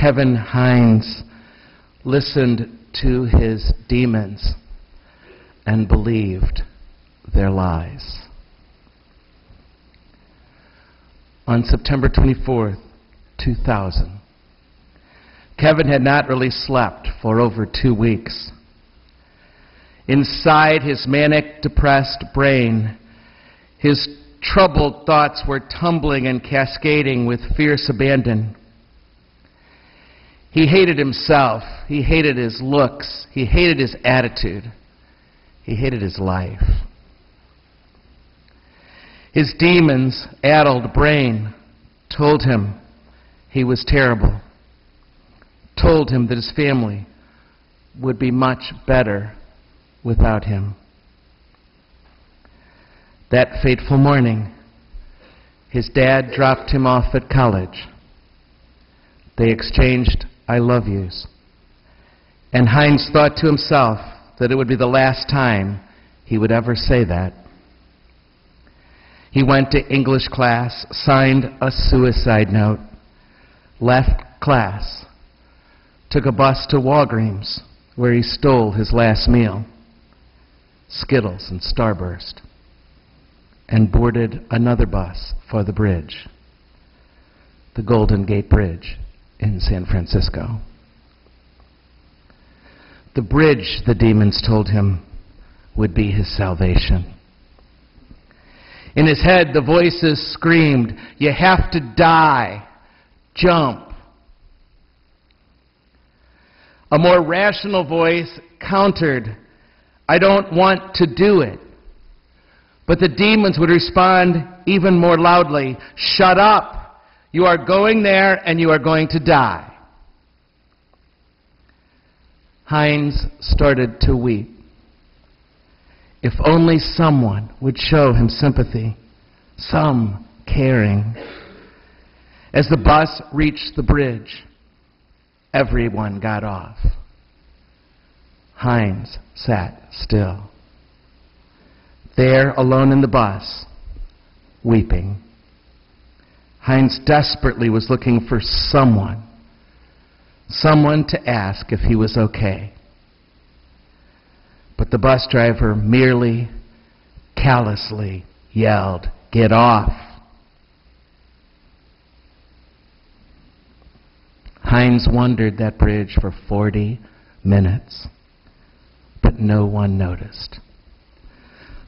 Kevin Hines listened to his demons and believed their lies. On September 24th, 2000, Kevin had not really slept for over 2 weeks. Inside his manic, depressed brain, his troubled thoughts were tumbling and cascading with fierce abandon. He hated himself. He hated his looks. He hated his attitude. He hated his life. His demons' addled brain told him he was terrible, told him that his family would be much better without him. That fateful morning, his dad dropped him off at college. They exchanged I love yous. And Hines thought to himself that it would be the last time he would ever say that. He went to English class, signed a suicide note, left class, took a bus to Walgreens, where he stole his last meal, Skittles and Starburst, and boarded another bus for the bridge, the Golden Gate Bridge in San Francisco. The bridge, the demons told him, would be his salvation. In his head, the voices screamed, "You have to die. Jump." A more rational voice countered, "I don't want to do it." But the demons would respond even more loudly, "Shut up. You are going there and you are going to die." Hines started to weep. If only someone would show him sympathy, some caring. As the bus reached the bridge, everyone got off. Hines sat still, there alone in the bus, weeping. Hines desperately was looking for someone to ask if he was okay. But the bus driver merely, callously yelled, "Get off." Hines wandered that bridge for 40 minutes, but no one noticed.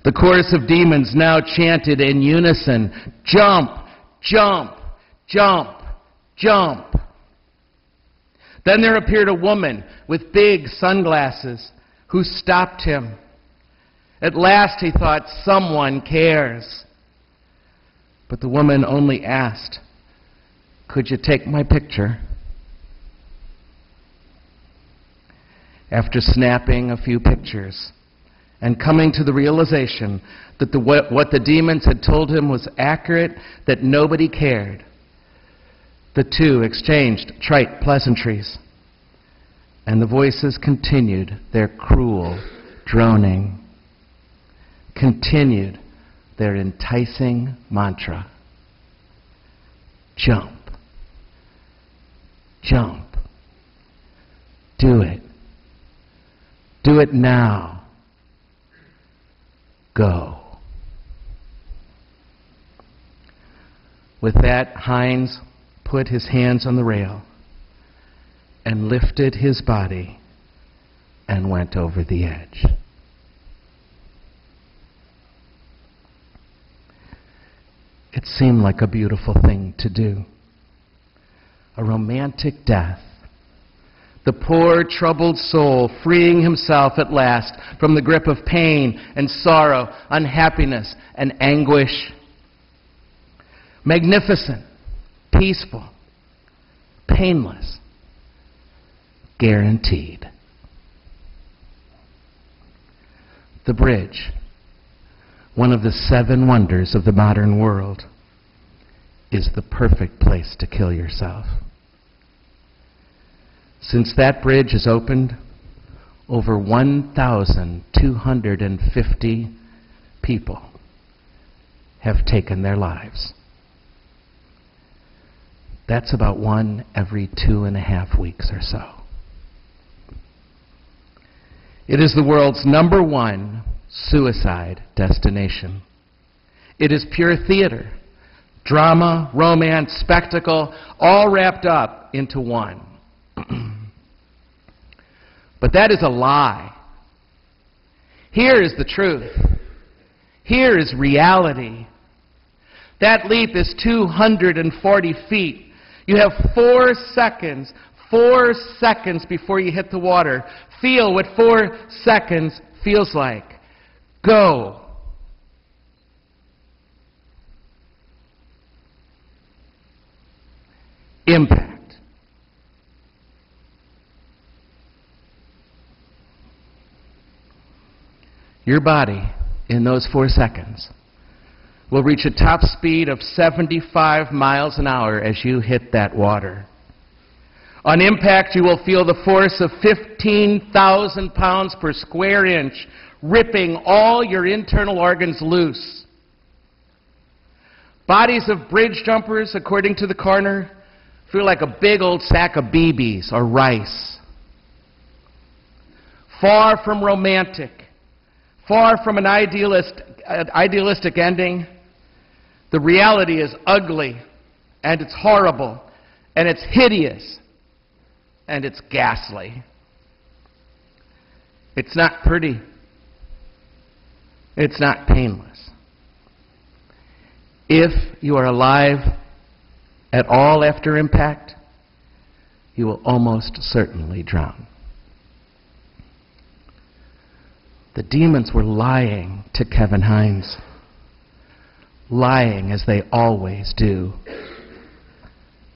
The chorus of demons now chanted in unison, "Jump, jump, jump, jump." Then there appeared a woman with big sunglasses who stopped him. At last he thought, someone cares. But the woman only asked, "Could you take my picture?" After snapping a few pictures and coming to the realization that what the demons had told him was accurate, that nobody cared, the two exchanged trite pleasantries, and the voices continued their cruel droning, continued their enticing mantra. Jump, jump, do it now, go. With that, Hines put his hands on the rail and lifted his body and went over the edge. It seemed like a beautiful thing to do, a romantic death. The poor, troubled soul freeing himself at last from the grip of pain and sorrow, unhappiness and anguish. Magnificent, peaceful, painless, guaranteed. The bridge, one of the 7 wonders of the modern world, is the perfect place to kill yourself. Since that bridge has opened, over 1,250 people have taken their lives. That's about one every 2.5 weeks or so. It is the world's #1 suicide destination. It is pure theater, drama, romance, spectacle, all wrapped up into one. But that is a lie. Here is the truth. Here is reality. That leap is 240 feet. You have 4 seconds before you hit the water. Feel what 4 seconds feels like. Go. Impact. Your body, in those 4 seconds, will reach a top speed of 75 miles an hour as you hit that water. On impact, you will feel the force of 15,000 pounds per square inch, ripping all your internal organs loose. Bodies of bridge jumpers, according to the coroner, feel like a big old sack of BBs or rice. Far from romantic, far from an idealistic ending, the reality is ugly, and it's horrible, and it's hideous, and it's ghastly. It's not pretty. It's not painless. If you are alive at all after impact, you will almost certainly drown. The demons were lying to Kevin Hines, lying as they always do.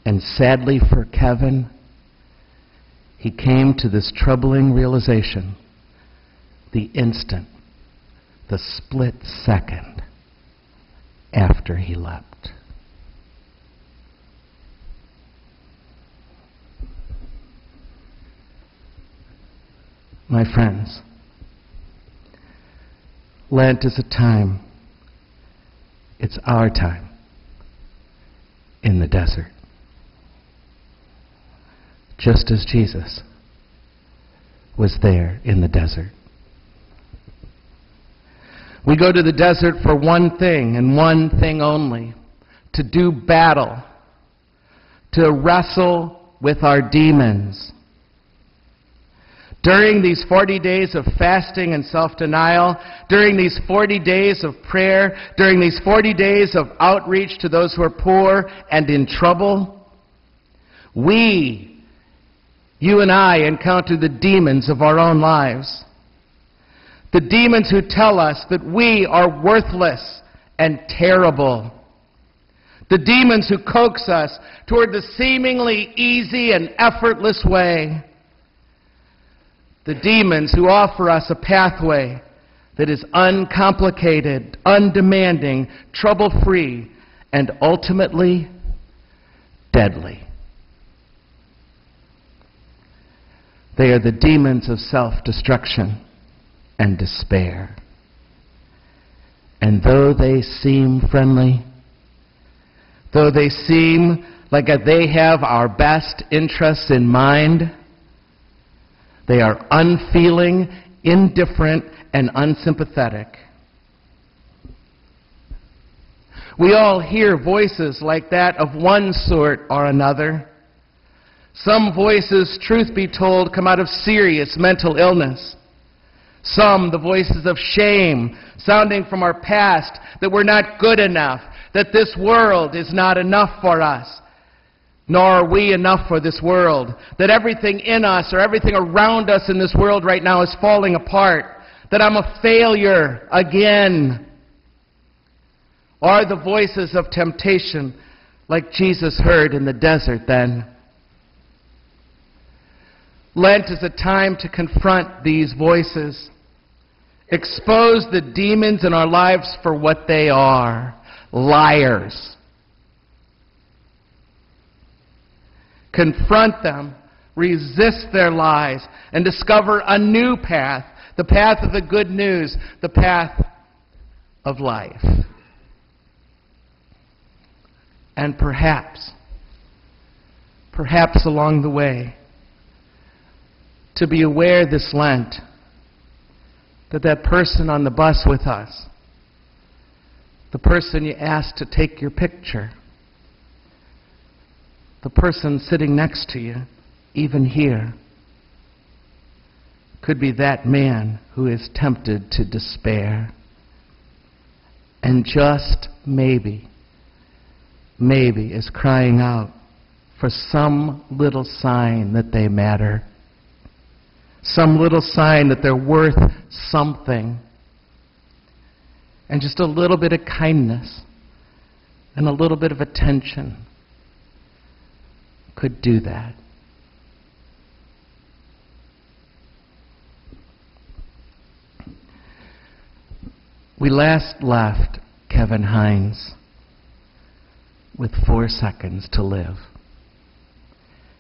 And sadly for Kevin, he came to this troubling realization the instant, the split second after he leapt. My friends, Lent is a time, it's our time in the desert. Just as Jesus was there in the desert. We go to the desert for one thing and one thing only, to do battle, to wrestle with our demons. During these 40 days of fasting and self-denial, during these 40 days of prayer, during these 40 days of outreach to those who are poor and in trouble, you and I encounter the demons of our own lives. The demons who tell us that we are worthless and terrible. The demons who coax us toward the seemingly easy and effortless way. The demons who offer us a pathway that is uncomplicated, undemanding, trouble-free, and ultimately deadly. They are the demons of self-destruction and despair. And though they seem friendly, though they seem like they have our best interests in mind, they are unfeeling, indifferent, and unsympathetic. We all hear voices like that of one sort or another. Some voices, truth be told, come out of serious mental illness. Some, the voices of shame, sounding from our past, that we're not good enough, that this world is not enough for us, nor are we enough for this world, that everything in us or everything around us in this world right now is falling apart, that I'm a failure again. Or the voices of temptation, like Jesus heard in the desert then. Lent is a time to confront these voices, expose the demons in our lives for what they are, liars. Confront them, resist their lies, and discover a new path, the path of the good news, the path of life. And perhaps perhaps along the way, to be aware this Lent that that person on the bus with us, the person you asked to take your picture, the person sitting next to you, even here, could be that man who is tempted to despair and just maybe is crying out for some little sign that they matter, some little sign that they're worth something, and just a little bit of kindness and a little bit of attention could do that. We last left Kevin Hines with 4 seconds to live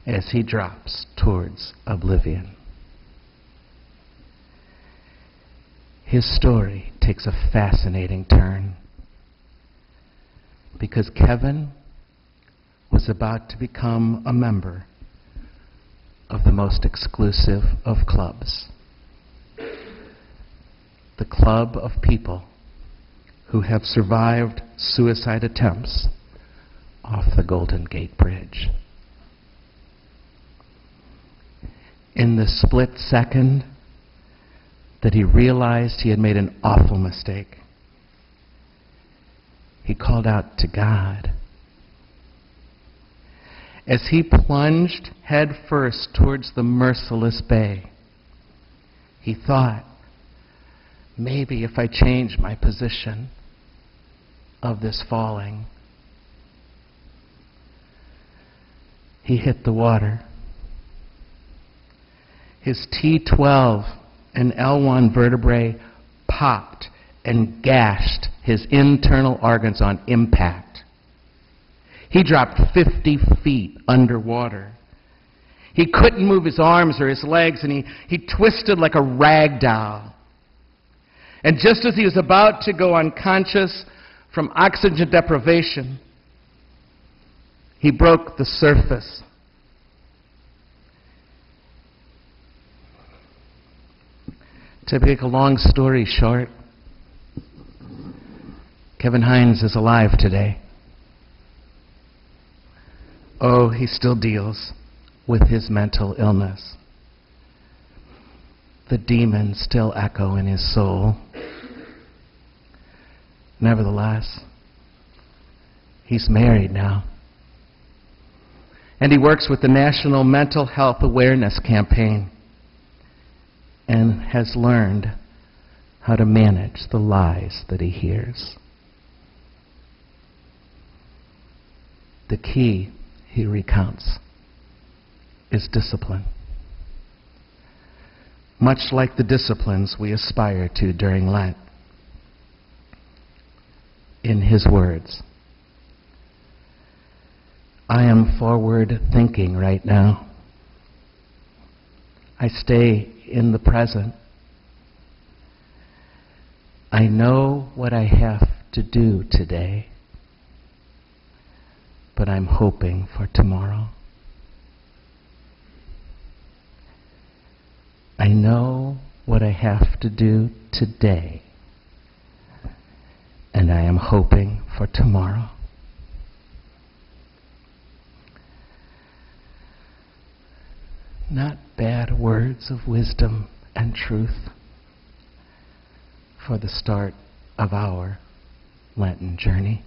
as he drops towards oblivion. His story takes a fascinating turn because Kevin was about to become a member of the most exclusive of clubs, the club of people who have survived suicide attempts off the Golden Gate Bridge. In the split second that he realized he had made an awful mistake, he called out to God. As he plunged head first towards the merciless bay, he thought, maybe if I change my position of this falling. He hit the water. His T12 and L1 vertebrae popped and gashed his internal organs on impact. He dropped 50 feet underwater. He couldn't move his arms or his legs, and he twisted like a rag doll. And just as he was about to go unconscious from oxygen deprivation, he broke the surface. To make a long story short, Kevin Hines is alive today. Oh, he still deals with his mental illness. The demons still echo in his soul. Nevertheless, he's married now. And he works with the National Mental Health Awareness Campaign and has learned how to manage the lies that he hears. The key, he recounts, is discipline. Much like the disciplines we aspire to during Lent. In his words, I am forward thinking right now. I stay in the present. I know what I have to do today, but I'm hoping for tomorrow. I know what I have to do today, and I am hoping for tomorrow. Not bad words of wisdom and truth for the start of our Lenten journey,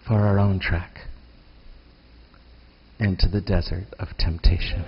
for our own trek into the desert of temptation.